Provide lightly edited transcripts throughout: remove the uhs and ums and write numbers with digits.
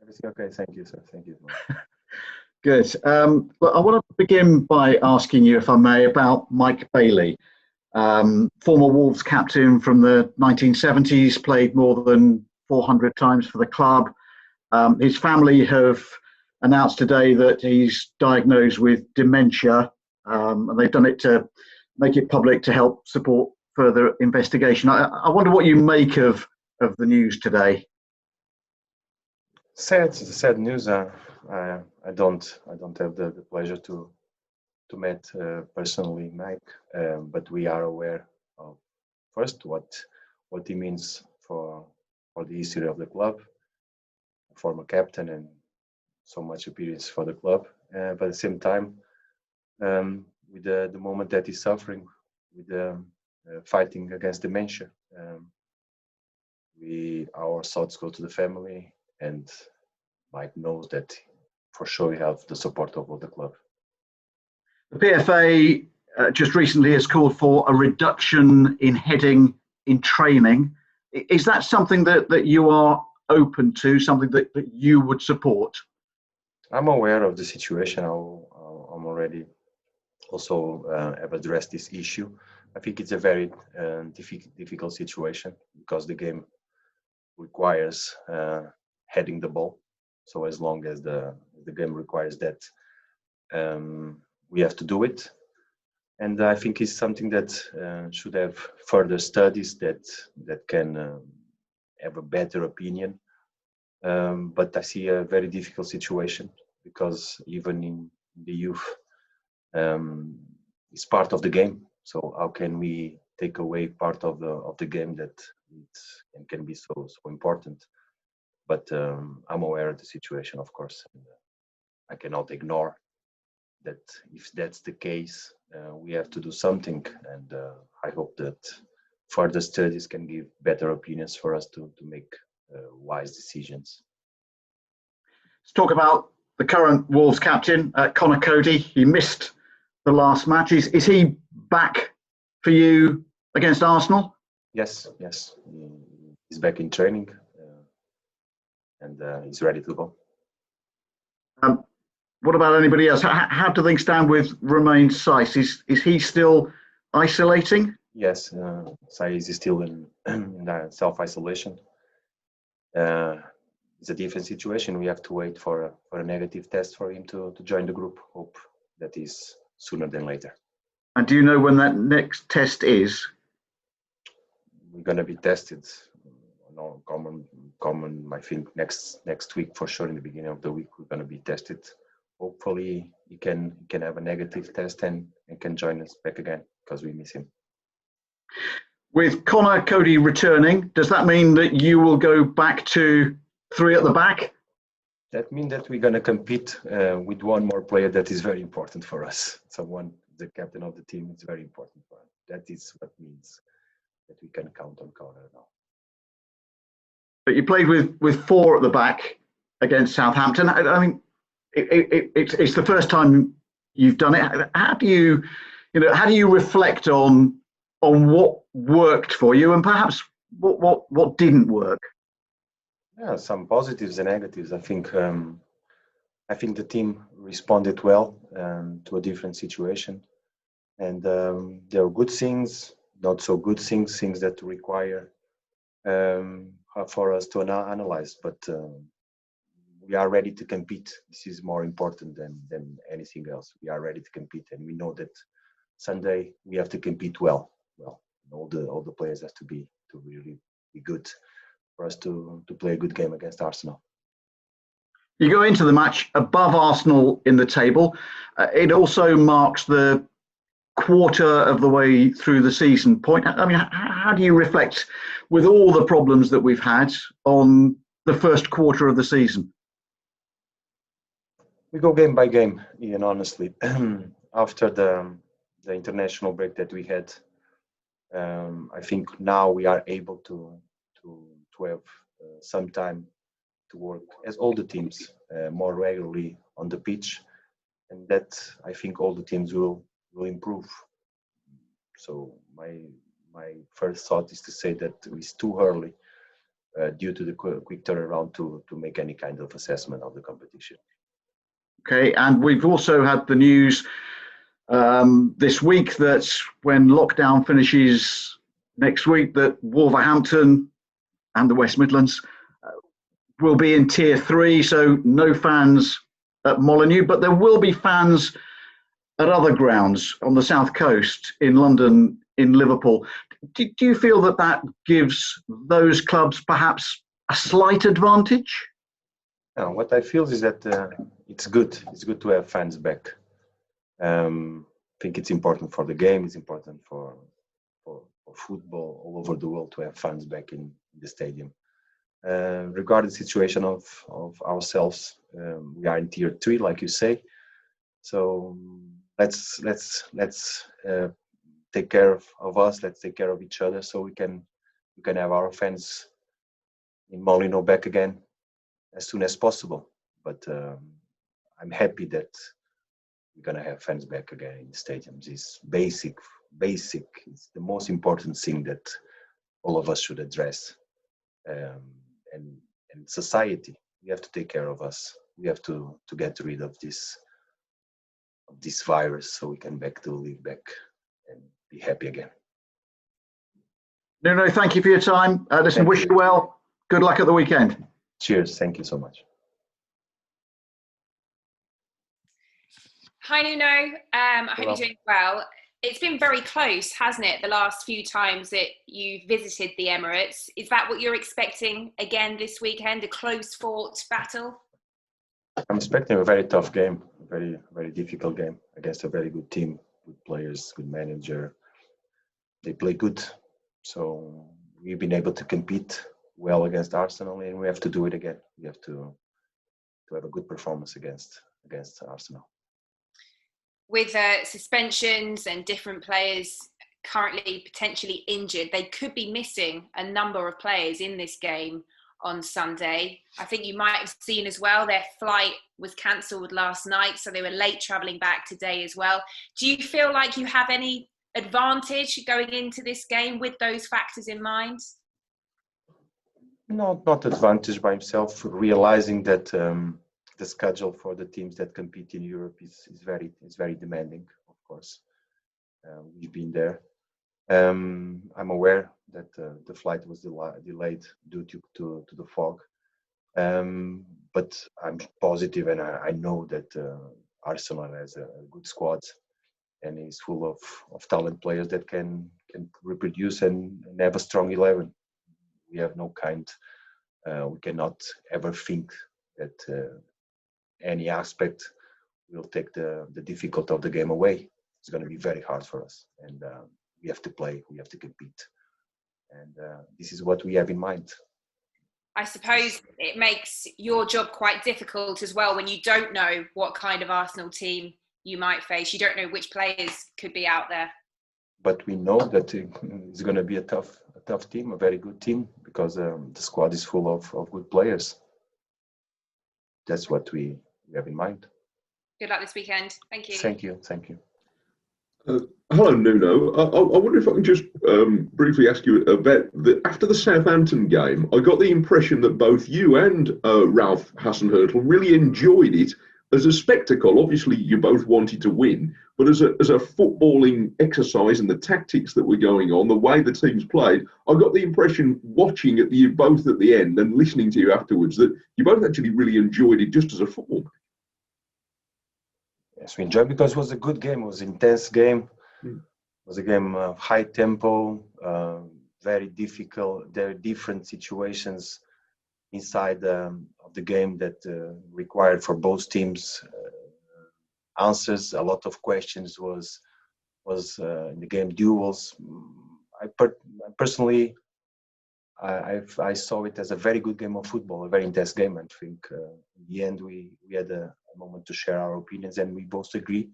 Everything okay? Thank you, sir. Thank you. Good. Well, I want to begin by asking you, if I may, about Mike Bailey, former Wolves captain from the 1970s, played more than 400 times for the club. His family have announced today that he's diagnosed with dementia, and they've done it to make it public to help support further investigation. I wonder what you make of the news today. Sad news. I don't have the pleasure to meet personally Mike, but we are aware of first what he means for the history of the club, former captain and so much experience for the club. But at the same time, with the moment that he's suffering with fighting against dementia, our thoughts go to the family, and Mike knows that for sure we have the support of all the club. The PFA just recently has called for a reduction in heading in training. Is that something that you are open to, something that you would support? I'm aware of the situation. I'm already also have addressed this issue. I think it's a very difficult situation because the game requires heading the ball. So as long as the game requires that, we have to do it. And I think it's something that should have further studies that can have a better opinion. But I see a very difficult situation because even in the youth, it's part of the game. So how can we take away part of the game that can be so important? But I'm aware of the situation, of course. And I cannot ignore that. If that's the case, we have to do something, and I hope that further studies can give better opinions for us to make wise decisions. Let's talk about the current Wolves captain, Conor Coady. He missed the last match. Is he back for you against Arsenal? Yes. He's back in training, and he's ready to go. What about anybody else? How do things stand with Romain Saiss? Is he still isolating? Yes, Saiss is still in self-isolation. It's a different situation. We have to wait for a negative test for him to join the group. Hope that is sooner than later. And do you know when that next test is? We're going to be tested. Common. I think next week for sure. In the beginning of the week, we're going to be tested. Hopefully, he can have a negative test and can join us back again because we miss him. With Conor Coady returning, does that mean that you will go back to 3 at the back? That means that we're going to compete with one more player that is very important for us. The captain of the team is very important for us. That is what means that we can count on Conor now. But you played with 4 at the back against Southampton. I mean, it's the first time you've done it. How do you reflect on what worked for you and perhaps what didn't work? Yeah, some positives and negatives. I think the team responded well to a different situation, and there are good things, not so good things that require for us to analyze. But we are ready to compete. This is more important than anything else. We are ready to compete, and we know that Sunday we have to compete well. All the players have to really be good for us to play a good game against Arsenal. You go into the match above Arsenal in the table. It also marks the quarter of the way through the season point. I mean, how do you reflect with all the problems that we've had on the first quarter of the season? We go game by game, Ian, honestly. After the international break that we had, I think now we are able to have some time to work as all the teams more regularly on the pitch, and that I think all the teams will improve. So my first thought is to say that it's too early due to the quick turnaround to make any kind of assessment of the competition. Okay, and we've also had the news this week that when lockdown finishes next week, that Wolverhampton and the West Midlands will be in Tier 3, so no fans at Molineux, but there will be fans at other grounds on the south coast, in London, in Liverpool. Do you feel that that gives those clubs perhaps a slight advantage? Now, what I feel is that it's good. It's good to have fans back. I think it's important for the game. It's important for football all over the world to have fans back in the stadium. Regarding the situation of ourselves, we are in Tier 3, like you say. So let's take care of us. Let's take care of each other, so we can have our fans in Molineux back again as soon as possible. But I'm happy that we're gonna have fans back again in the stadiums. It's basic. It's the most important thing that all of us should address. And society, we have to take care of us. We have to get rid of this virus, so we can live back and be happy again. No, thank you for your time. Listen, wish you well. Good luck at the weekend. Cheers. Thank you so much. Hi, Nuno. I hope you're doing well. It's been very close, hasn't it, the last few times that you visited the Emirates? Is that what you're expecting again this weekend, a close-fought battle? I'm expecting a very tough game, a very, very difficult game against a very good team, good players, good manager. They play good. So we've been able to compete well against Arsenal, and we have to do it again. We have to have a good performance against Arsenal. With suspensions and different players currently potentially injured, they could be missing a number of players in this game on Sunday. I think you might have seen as well, their flight was cancelled last night, so they were late travelling back today as well. Do you feel like you have any advantage going into this game with those factors in mind? No, not advantage by himself, realizing that the schedule for the teams that compete in Europe is very demanding, of course. We've been there. I'm aware that the flight was delayed due to the fog. But I'm positive, and I know that Arsenal has a good squad and is full of talent players that can reproduce and have a strong 11. We have no we cannot ever think that any aspect will take the difficulty of the game away. It's going to be very hard for us, and we have to play, we have to compete, and this is what we have in mind. I suppose it makes your job quite difficult as well when you don't know what kind of Arsenal team you might face. You don't know which players could be out there. But we know that it's going to be a tough team, a very good team, because the squad is full of good players. That's what we have in mind. Good luck this weekend. Thank you. Thank you. Hello, Nuno. I wonder if I can just briefly ask you about after the Southampton game. I got the impression that both you and Ralph Hasenhüttl really enjoyed it as a spectacle. Obviously, you both wanted to win, but as a footballing exercise and the tactics that were going on, the way the teams played, I got the impression watching you both at the end and listening to you afterwards that you both actually really enjoyed it just as a football match. Yes, we enjoyed because it was a good game. It was an intense game. It was a game of high tempo, very difficult. There are different situations inside of the game that required for both teams answers. A lot of questions was in the game duels. Personally, I saw it as a very good game of football, a very intense game. I think in the end we had a moment to share our opinions, and we both agree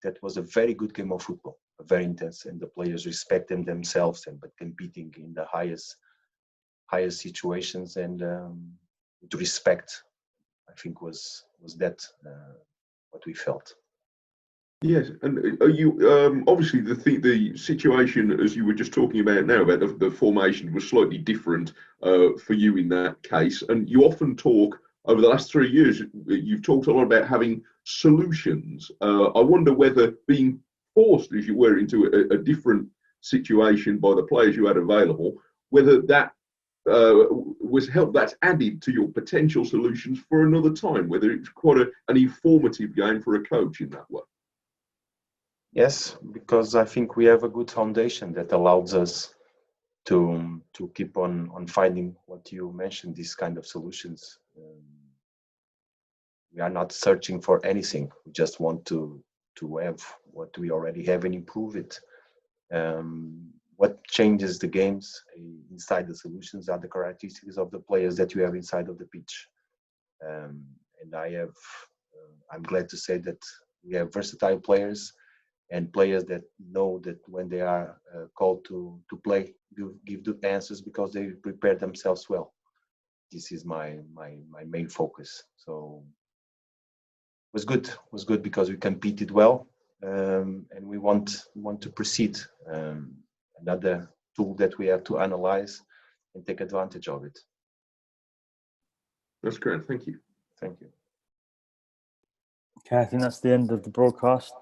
that was a very good game of football, very intense, and the players respecting themselves but competing in the highest situations, and to respect, I think was that what we felt. Yes, and are you obviously the situation as you were just talking about now about the formation was slightly different for you in that case, and you often talk over the last 3 years. You've talked a lot about having solutions. I wonder whether being forced, as you were, into a different situation by the players you had available, whether that was help that's added to your potential solutions for another time. Whether it's quite an informative game for a coach in that way. Yes, because I think we have a good foundation that allows us to keep on finding what you mentioned, these kind of solutions. We are not searching for anything. We just want to have what we already have and improve it. What changes the games inside the solutions are the characteristics of the players that you have inside of the pitch. And I'm glad to say that we have versatile players and players that know that when they are called to play, give the answers because they prepare themselves well. This is my main focus. So it was good because we competed well, and we want to proceed. Another tool that we have to analyze and take advantage of it. That's great. Thank you. Thank you. Okay, I think that's the end of the broadcast.